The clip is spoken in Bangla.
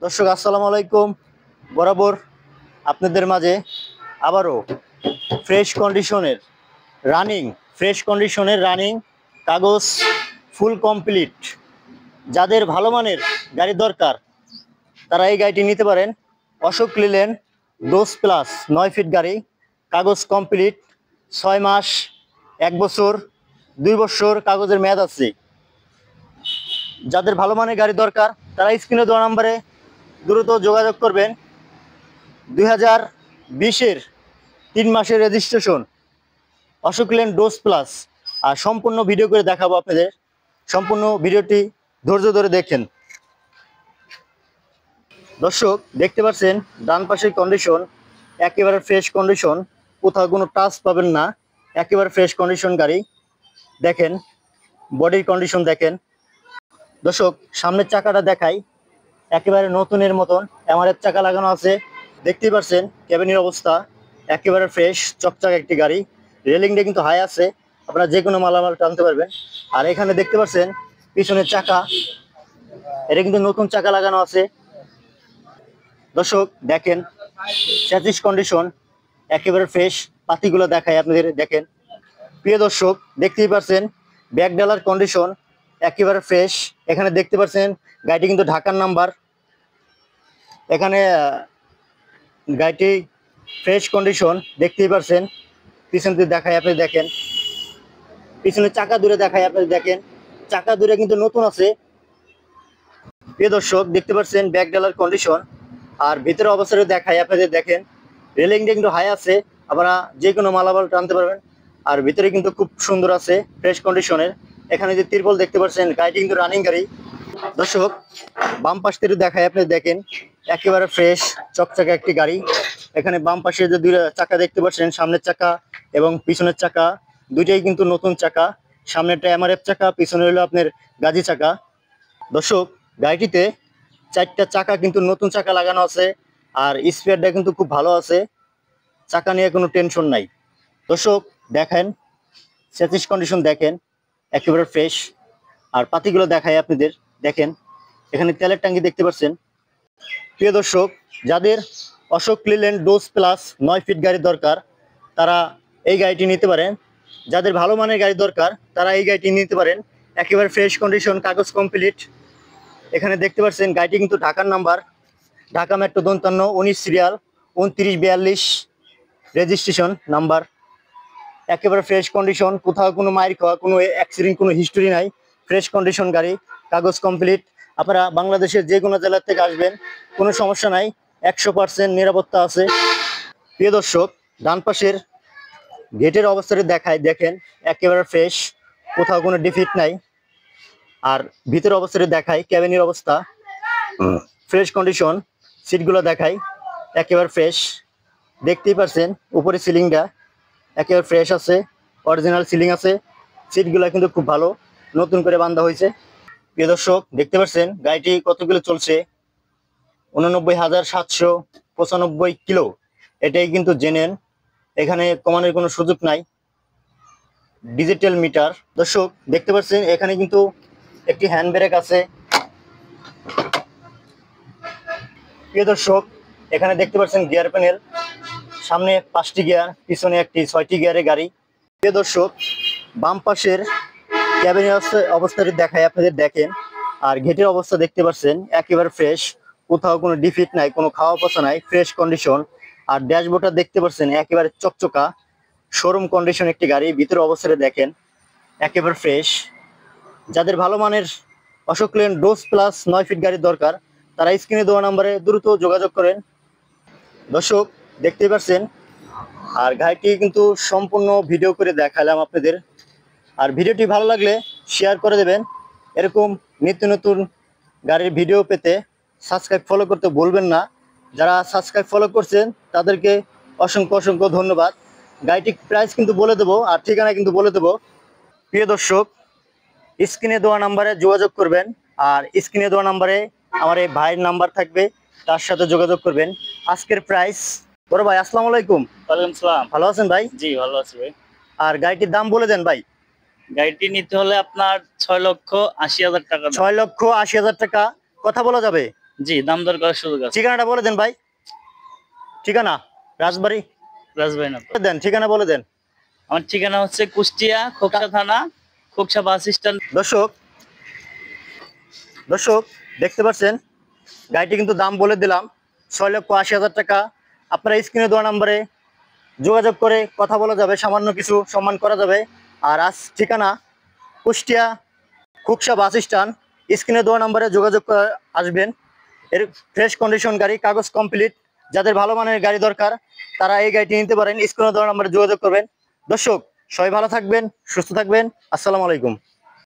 দর্শক আসসালামু আলাইকুম। বরাবর আপনাদের মাঝে আবারও ফ্রেশ কন্ডিশনের রানিং রানিং কাগজ ফুল কমপ্লিট, যাদের ভালো মানের গাড়ি দরকার তারা এই গাড়িটি নিতে পারেন। অশোক লিল্যান্ড 10 প্লাস 9 ফিট গাড়ি, কাগজ কমপ্লিট, 6 মাস, 1 বছর, 2 বছর কাগজের মেয়াদ আছে। যাদের ভালো মানের গাড়ি দরকার তারা স্ক্রিনে দেওয়া নাম্বারে দ্রুত যোগাযোগ করবেন। 2020-এর 3 মাসের রেজিস্ট্রেশন, অশোক লেন 10 প্লাস। আর সম্পূর্ণ ভিডিও করে দেখাবো আপনাদের, সম্পূর্ণ ভিডিওটি ধৈর্য ধরে দেখেন। দর্শক দেখতে পাচ্ছেন ডান পাশের কন্ডিশন একেবারে ফ্রেশ কন্ডিশন, কোথাও কোনো টাচ পাবেন না, একেবারে ফ্রেশ কন্ডিশন গাড়ি। দেখেন বডির কন্ডিশন দেখেন। দর্শক সামনের চাকাটা দেখাই, একেবারে নতুনের মতন এমআরএফ চাকা লাগানো আছে। দেখতেই পাচ্ছেন ক্যাবিনের অবস্থা একেবারে ফ্রেশ চকচক একটি গাড়ি। রেলিংটা কিন্তু হাই আছে, আপনারা যে কোনো মালামাল টানতে পারবেন। আর এখানে দেখতে পাচ্ছেন পিছনের চাকা, এটা কিন্তু নতুন চাকা লাগানো আছে। দর্শক দেখেন স্যাচিস কন্ডিশন একেবারে ফ্রেশ, পাতিগুলো দেখায় আপনাদের দেখেন। প্রিয় দর্শক দেখতেই পাচ্ছেন ব্যাক ডালার কন্ডিশন একেবারে ফ্রেশ। এখানে দেখতে পাচ্ছেন গাড়িটি কিন্তু ঢাকার নাম্বার। এখানে গাড়িটি ফ্রেশ কন্ডিশন দেখতেই পাচ্ছেন। পিছন দিয়ে দেখায় আপনি দেখেন, পিছনে চাকা দূরে দেখায় আপনি দেখেন, চাকা দূরে কিন্তু নতুন আছে। প্রিয় দর্শক দেখতে পাচ্ছেন ব্যাক ডালার কন্ডিশন। আর ভিতরে অবস্থাটা দেখায় আপনাদের দেখেন, রেলিংটা কিন্তু হাই আছে, আপনারা যে কোনো মালামাল টানতে পারবেন। আর ভিতরে কিন্তু খুব সুন্দর আছে ফ্রেশ কন্ডিশনের। এখানে যে তিরপল দেখতে পাচ্ছেন গাড়িটি কিন্তু রানিং গাড়ি। দর্শক বাম পাশ থেকে দেখায় আপনি দেখেন, একেবারে ফ্রেশ চকচকে একটি গাড়ি। এখানে বাম পাশে যে দুই চাকা দেখতে পাচ্ছেন, সামনের চাকা এবং পিছনের চাকা দুইটাই কিন্তু নতুন চাকা। সামনেরটা এমআরএফ চাকা, পিছনে হলো আপনার গাজি চাকা। দর্শক গাড়িটিতে 4টা চাকা কিন্তু নতুন চাকা লাগানো আছে। আর স্পেয়ারটা কিন্তু খুব ভালো আছে, চাকা নিয়ে কোনো টেনশন নাই। দর্শক দেখেন স্যাচিস কন্ডিশন দেখেন একেবারে ফ্রেশ। আর পাতিগুলো দেখায় আপনাদের দেখেন, এখানে তেলের ট্যাঙ্কি দেখতে পাচ্ছেন। প্রিয় দর্শক যাদের অশোক লিল্যান্ড 10 প্লাস 9 ফিট গাড়ি দরকার তারা এই গাড়িটি নিতে পারেন। যাদের ভালো মানের গাড়ি দরকার তারা এই গাড়িটি নিতে পারেন। একেবারে ফ্রেশ কন্ডিশন, কাগজ কমপ্লিট। এখানে দেখতে পাচ্ছেন গাড়িটি কিন্তু ঢাকার number, Dhaka metro 55 serial 2942 registration number. একেবারে ফ্রেশ কন্ডিশন, কোথাও কোনো মাইর খাওয়া, কোনো অ্যাক্সিডেন্ট, কোনো হিস্টোরি নাই। ফ্রেশ কন্ডিশন গাড়ি, কাগজ কমপ্লিট। আপনারা বাংলাদেশের যে কোনো জেলার থেকে আসবেন, কোনো সমস্যা নাই, 100% নিরাপত্তা আছে। প্রিয় দর্শক ডান পাশের গেটের অবস্থাটা দেখায় দেখেন, একেবারে ফ্রেশ, কোথাও কোনো ডিফিট নাই। আর ভিতরের অবস্থাটা দেখায়, ক্যাবিনের অবস্থা ফ্রেশ কন্ডিশন, সিটগুলো দেখায় একেবারে ফ্রেশ। দেখতেই পাচ্ছেন উপরে সিলিংটা একেবারে ফ্রেশ আছে, অরিজিনাল সিলিং আছে। সিটগুলো কিন্তু খুব ভালো, নতুন করে বাঁধা হয়েছে। প্রিয় দর্শক দেখতে পাচ্ছেন গাড়িটি কতগুলো চলছে, 89,795 কিলো। এটাই কিন্তু জেনেন, এখানে কমানোর কোনো সুযোগ নাই, ডিজিটাল মিটার। দর্শক দেখতে পাচ্ছেন এখানে কিন্তু একটি হ্যান্ড ব্রেক আছে। প্রিয় দর্শক এখানে দেখতে পাচ্ছেন গিয়ার প্যানেল, সামনে 5টি গিয়ার, পিছনে একটি 6টি গিয়ারের গাড়ি। প্রিয় দর্শক বাম পাশের ক্যাবিনের অবস্থাটি দেখায় আপনাদের দেখেন। আর গেটের অবস্থা দেখতে পাচ্ছেন একেবারে ফ্রেশ, কোথাও কোনো ডিফিট নাই, কোনো খাওয়া পচা নাই, ফ্রেশ কন্ডিশন। আর ড্যাশবোর্ডটা দেখতে পাচ্ছেন একেবারে চকচকা, শোরুম কন্ডিশন একটি গাড়ি। ভিতরে অবস্থাটা দেখেন একেবারে ফ্রেশ। যাদের ভালো মানের অশোক লেন 10 প্লাস 9 ফিট গাড়ির দরকার তারা স্ক্রিনে দেওয়া নাম্বারে দ্রুত যোগাযোগ করেন। দর্শক দেখতেই পাচ্ছেন, আর গাড়িটি কিন্তু সম্পূর্ণ ভিডিও করে দেখালাম আপনাদের। আর ভিডিওটি ভালো লাগলে শেয়ার করে দেবেন। এরকম নিত্য নতুন গাড়ির ভিডিও পেতে সাবস্ক্রাইব ফলো করতে ভুলবেন না। যারা সাবস্ক্রাইব ফলো করছেন তাদেরকে অসংখ্য অসংখ্য ধন্যবাদ। গাড়িটির প্রাইস কিন্তু বলে দেবো, আর ঠিকানা কিন্তু বলে দেবো। প্রিয় দর্শক স্ক্রিনে দেওয়া নাম্বারে যোগাযোগ করবেন। আর স্ক্রিনে দেওয়া নাম্বারে আমার এই ভাইয়ের নাম্বার থাকবে, তার সাথে যোগাযোগ করবেন। আজকের প্রাইস, বড় ভাই আসসালামু আলাইকুম। ওয়ালাইকুম সালাম। ভালো আছেন ভাই? জি ভালো আছি ভাই। আর গাড়িটির দাম বলে দেন ভাই। গাড়িটি নিতে হলে আপনার 6,80,000 টাকা। 6,80,000 টাকা। কথা বলা যাবে? জি, দাম দর করার সুযোগ আছে। ঠিকানাটা বলে দেন ভাই। ঠিকানা রাজবাড়ী রাজবাড়ী না। দেন, ঠিকানা বলে দেন। আমার ঠিকানা হচ্ছে কুষ্টিয়া খোকসা থানা, খোকসা বাস স্ট্যান্ড। দর্শক দর্শক দেখতে পাচ্ছেন গাড়িটি কিন্তু দাম বলে দিলাম 6,80,000 টাকা। আপনারা স্ক্রিনে দেওয়া নাম্বারে যোগাযোগ করে কথা বলা যাবে, সামান্য কিছু সম্মান করা যাবে। আর আজ ঠিকানা কুষ্টিয়া খুকসা বাস স্ট্যান্ড, স্ক্রিনে দেওয়া নাম্বারে যোগাযোগ করে আসবেন। এর ফ্রেশ কন্ডিশন গাড়ি, কাগজ কমপ্লিট। যাদের ভালো মানের গাড়ি দরকার তারা এই গাড়িটি নিতে পারেন, স্ক্রিনে দেওয়া নাম্বারে যোগাযোগ করবেন। দর্শক সবাই ভালো থাকবেন, সুস্থ থাকবেন। আসসালামু আলাইকুম।